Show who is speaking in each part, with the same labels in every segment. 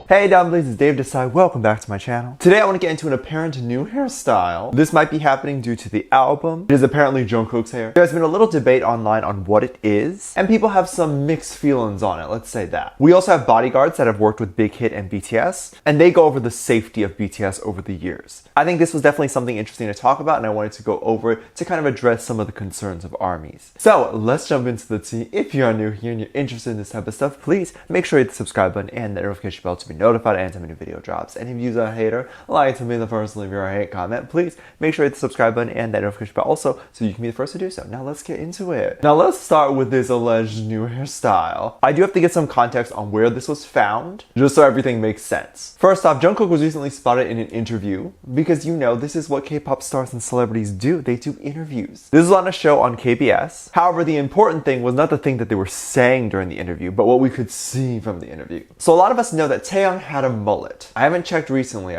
Speaker 1: Hey dumplings, it's Dave Desai. Welcome back to my channel. Today I want to get into an apparent new hairstyle. This might be happening due to the album. It is apparently Jungkook's hair. There's been a little debate online on what it is, and people have some mixed feelings on it, let's say that. We also have bodyguards that have worked with Big Hit and BTS, and they go over the safety of BTS over the years. I think this was definitely something interesting to talk about, and I wanted to go over it to kind of address some of the concerns of ARMYs. So let's jump into the tea. If you are new here and you're interested in this type of stuff, please make sure you hit the subscribe button and the notification bell to be notified anytime a new video drops. And if you're a hater, like to be the first to leave your hate comment, please make sure you hit the subscribe button and that notification bell also so you can be the first to do so. Now let's get into it. Now let's start with this alleged new hairstyle. I do have to get some context on where this was found, just so everything makes sense. First off, Jungkook was recently spotted in an interview because you know this is what K-pop stars and celebrities do. They do interviews. This is on a show on KBS. However, the important thing was not the thing that they were saying during the interview, but what we could see from the interview. So a lot of us know that Taeyang had a mullet. I haven't checked recently.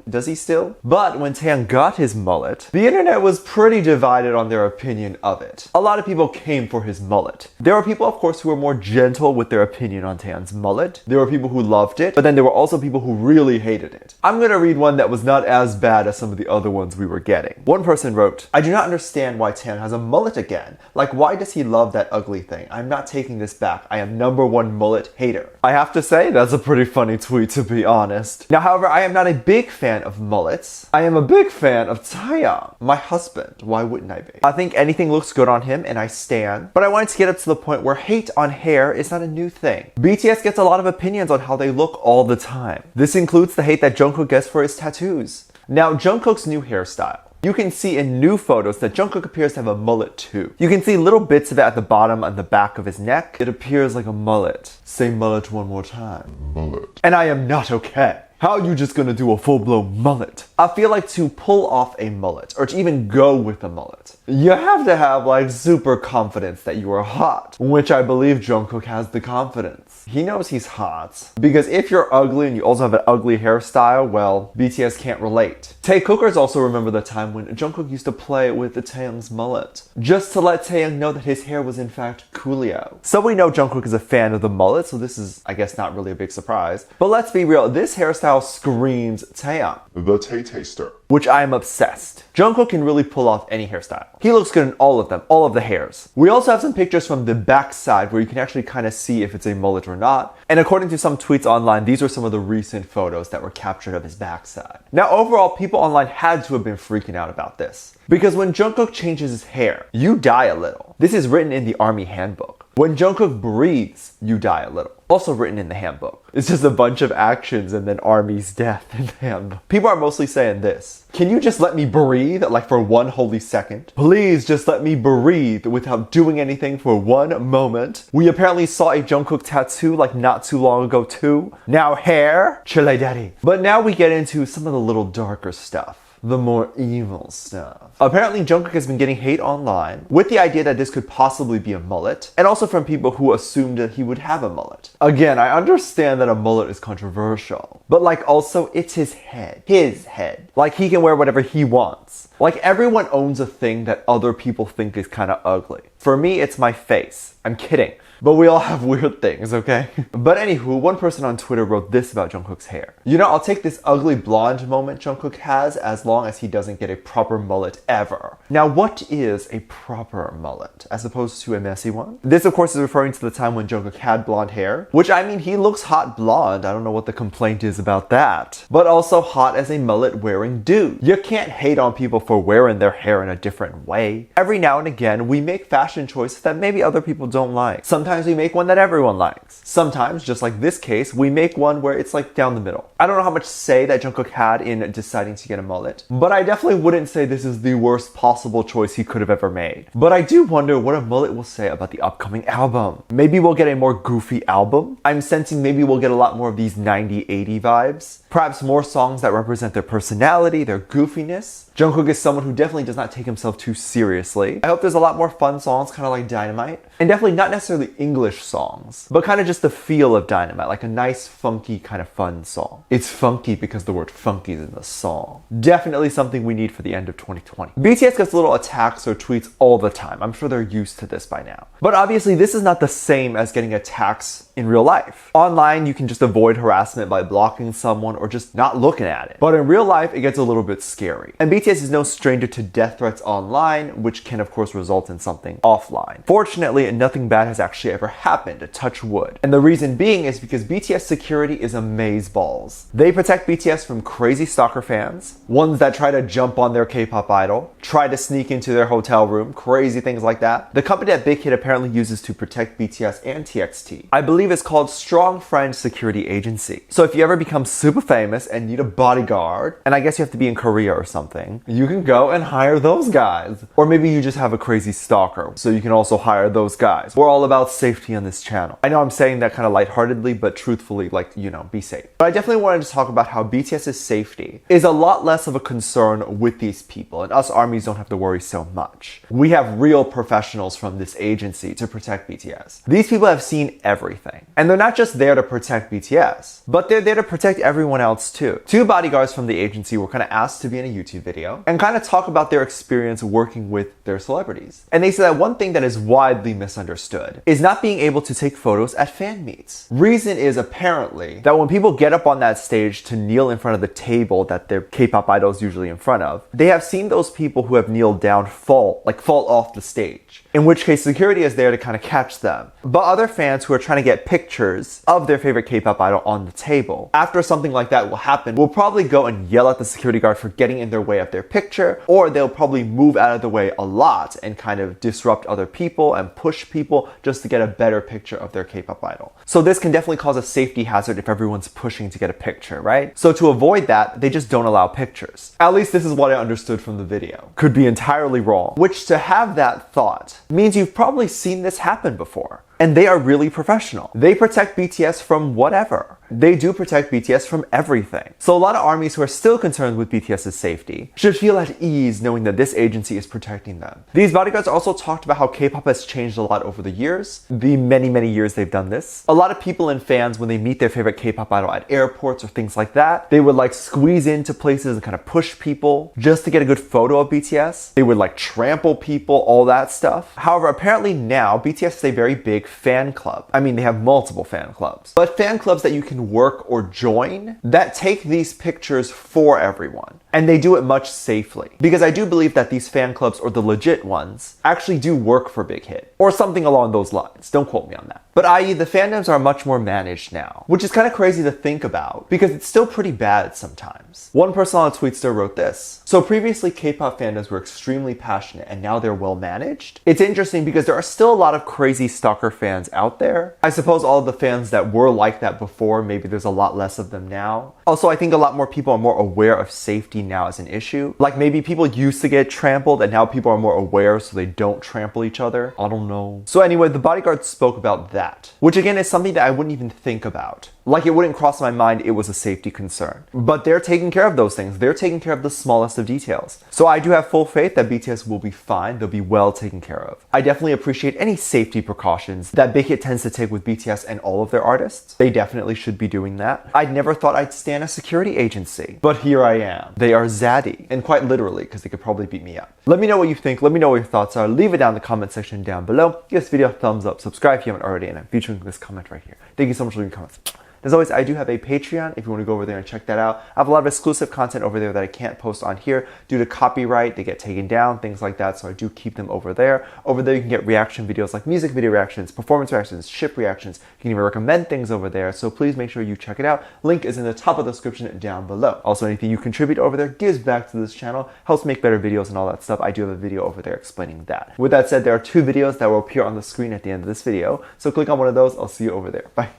Speaker 1: Does he still? But when Taeyang got his mullet, the internet was pretty divided on their opinion of it. A lot of people came for his mullet. There were people, of course, who were more gentle with their opinion on Taeyang's mullet. There were people who loved it, but then there were also people who really hated it. I'm gonna read one that was not as bad as some of the other ones we were getting. One person wrote, "I do not understand why Taeyang has a mullet again. Like, why does he love that ugly thing? I'm not taking this back. I am #1 mullet hater." I have to say, that's a pretty funny tweet, to be honest. Now, however, I am not a big fan of mullets. I am a big fan of Taeyang, my husband. Why wouldn't I be? I think anything looks good on him, and I stan. But I wanted to get up to the point where hate on hair is not a new thing. BTS gets a lot of opinions on how they look all the time. This includes the hate that Jungkook gets for his tattoos. Now, Jungkook's new hairstyle. You can see in new photos that Jungkook appears to have a mullet too. You can see little bits of it at the bottom and the back of his neck. It appears like a mullet. Say mullet one more time. Mullet. And I am not okay. How are you just gonna do a full-blown mullet? I feel like to pull off a mullet, or to even go with a mullet, you have to have like super confidence that you are hot, which I believe Jungkook has the confidence. He knows he's hot, because if you're ugly and you also have an ugly hairstyle, well, BTS can't relate. Taekookers also remember the time when Jungkook used to play with the Taeyang's mullet, just to let Taeyang know that his hair was in fact coolio. So we know Jungkook is a fan of the mullet, so this is, I guess, not really a big surprise. But let's be real, this hairstyle screams Taeyang.
Speaker 2: The Tay-Taster.
Speaker 1: Which I am obsessed. Jungkook can really pull off any hairstyle. He looks good in all of them, all of the hairs. We also have some pictures from the back side where you can actually kind of see if it's a mullet or not. And according to some tweets online, these are some of the recent photos that were captured of his backside. Now overall, people online had to have been freaking out about this. Because when Jungkook changes his hair, you die a little. This is written in the ARMY handbook. When Jungkook breathes, you die a little. Also written in the handbook. It's just a bunch of actions and then ARMY's death in the handbook. People are mostly saying this. Can you just let me breathe, like for one holy second? Please just let me breathe without doing anything for one moment. We apparently saw a Jungkook tattoo like not too long ago too. Now hair, chile daddy. But now we get into some of the little darker stuff. The more evil stuff. Apparently Jungkook has been getting hate online with the idea that this could possibly be a mullet, and also from people who assumed that he would have a mullet. Again, I understand that a mullet is controversial, but like also it's his head. His head. Like he can wear whatever he wants. Like everyone owns a thing that other people think is kind of ugly. For me, it's my face. I'm kidding. But we all have weird things, okay? But anywho, one person on Twitter wrote this about Jungkook's hair. You know, I'll take this ugly blonde moment Jungkook has as long as he doesn't get a proper mullet ever. Now, what is a proper mullet as opposed to a messy one? This, of course, is referring to the time when Jungkook had blonde hair, which I mean, he looks hot blonde. I don't know what the complaint is about that. But also hot as a mullet wearing dude. You can't hate on people for wearing their hair in a different way. Every now and again, we make fashion choices that maybe other people don't like. Sometimes we make one that everyone likes. Sometimes, just like this case, we make one where it's like down the middle. I don't know how much say that Jungkook had in deciding to get a mullet, but I definitely wouldn't say this is the worst possible choice he could have ever made. But I do wonder what a mullet will say about the upcoming album. Maybe we'll get a more goofy album. I'm sensing maybe we'll get a lot more of these 90-80 vibes. Perhaps more songs that represent their personality, their goofiness. Jungkook is someone who definitely does not take himself too seriously. I hope there's a lot more fun songs, kind of like Dynamite. And definitely not necessarily English songs, but kind of just the feel of Dynamite, like a nice, funky, kind of fun song. It's funky because the word funky is in the song. Definitely something we need for the end of 2020. BTS gets little attacks or tweets all the time. I'm sure they're used to this by now. But obviously this is not the same as getting attacks in real life. Online, you can just avoid harassment by blocking someone or just not looking at it. But in real life, it gets a little bit scary. And BTS is no stranger to death threats online, which can of course result in something offline. Fortunately, nothing bad has actually ever happened, touch wood. And the reason being is because BTS security is amazeballs. They protect BTS from crazy stalker fans, ones that try to jump on their K-pop idol, try to sneak into their hotel room, crazy things like that. The company that Big Hit apparently uses to protect BTS and TXT, I believe it's called Strong Friend Security Agency. So if you ever become super famous and need a bodyguard, and I guess you have to be in Korea or something, you can go and hire those guys. Or maybe you just have a crazy stalker, so you can also hire those guys. We're all about safety on this channel. I know I'm saying that kind of lightheartedly, but truthfully, like, you know, be safe. But I definitely wanted to talk about how BTS's safety is a lot less of a concern with these people, and us ARMYs don't have to worry so much. We have real professionals from this agency to protect BTS. These people have seen everything. And they're not just there to protect BTS, but they're there to protect everyone else too. Two bodyguards from the agency were kind of asked to be in a YouTube video and kind of talk about their experience working with their celebrities. And they said that one thing that is widely misunderstood is not being able to take photos at fan meets. Reason is apparently that when people get up on that stage to kneel in front of the table that their K-pop idol's usually in front of, they have seen those people who have kneeled down fall off the stage. In which case security is there to kind of catch them. But other fans who are trying to get pictures of their favorite K-pop idol on the table, after something like that will happen, will probably go and yell at the security guard for getting in their way of their picture, or they'll probably move out of the way a lot and kind of disrupt other people and push people just to get a better picture of their K-pop idol. So this can definitely cause a safety hazard if everyone's pushing to get a picture, right? So to avoid that, they just don't allow pictures. At least this is what I understood from the video. Could be entirely wrong. Which, to have that thought means you've probably seen this happen before. And they are really professional. They protect BTS from whatever. They do protect BTS from everything. So a lot of ARMYs who are still concerned with BTS's safety should feel at ease knowing that this agency is protecting them. These bodyguards also talked about how K-pop has changed a lot over the years, the many years they've done this. A lot of people and fans, when they meet their favorite K-pop idol at airports or things like that, they would like squeeze into places and kind of push people just to get a good photo of BTS. They would like trample people, all that stuff. However, apparently now BTS is a very big fan club. I mean, they have multiple fan clubs, but fan clubs that you can work or join that take these pictures for everyone. And they do it much safely. Because I do believe that these fan clubs, or the legit ones, actually do work for Big Hit. Or something along those lines. Don't quote me on that. But i.e. the fandoms are much more managed now. Which is kind of crazy to think about, because it's still pretty bad sometimes. One person on Tweetster wrote this. So previously K-pop fandoms were extremely passionate and now they're well managed. It's interesting because there are still a lot of crazy stalker fans out there. I suppose all of the fans that were like that before, maybe there's a lot less of them now. Also, I think a lot more people are more aware of safety now as an issue. Like maybe people used to get trampled and now people are more aware so they don't trample each other. I don't know. So anyway, the bodyguard spoke about that, which again is something that I wouldn't even think about. Like it wouldn't cross my mind it was a safety concern. But they're taking care of those things. They're taking care of the smallest of details. So I do have full faith that BTS will be fine. They'll be well taken care of. I definitely appreciate any safety precautions that Big Hit tends to take with BTS and all of their artists. They definitely should be doing that. I'd never thought I'd stand a security agency, but here I am. They are zaddy, and quite literally, because they could probably beat me up. Let me know what you think. Let me know what your thoughts are. Leave it down in the comment section down below. Give this video a thumbs up. Subscribe if you haven't already, and I'm featuring this comment right here. Thank you so much for leaving comments. As always, I do have a Patreon if you want to go over there and check that out. I have a lot of exclusive content over there that I can't post on here due to copyright. They get taken down, things like that, so I do keep them over there. Over there, you can get reaction videos like music video reactions, performance reactions, ship reactions. You can even recommend things over there, so please make sure you check it out. Link is in the top of the description down below. Also, anything you contribute over there gives back to this channel, helps make better videos and all that stuff. I do have a video over there explaining that. With that said, there are 2 videos that will appear on the screen at the end of this video, so click on one of those. I'll see you over there. Bye.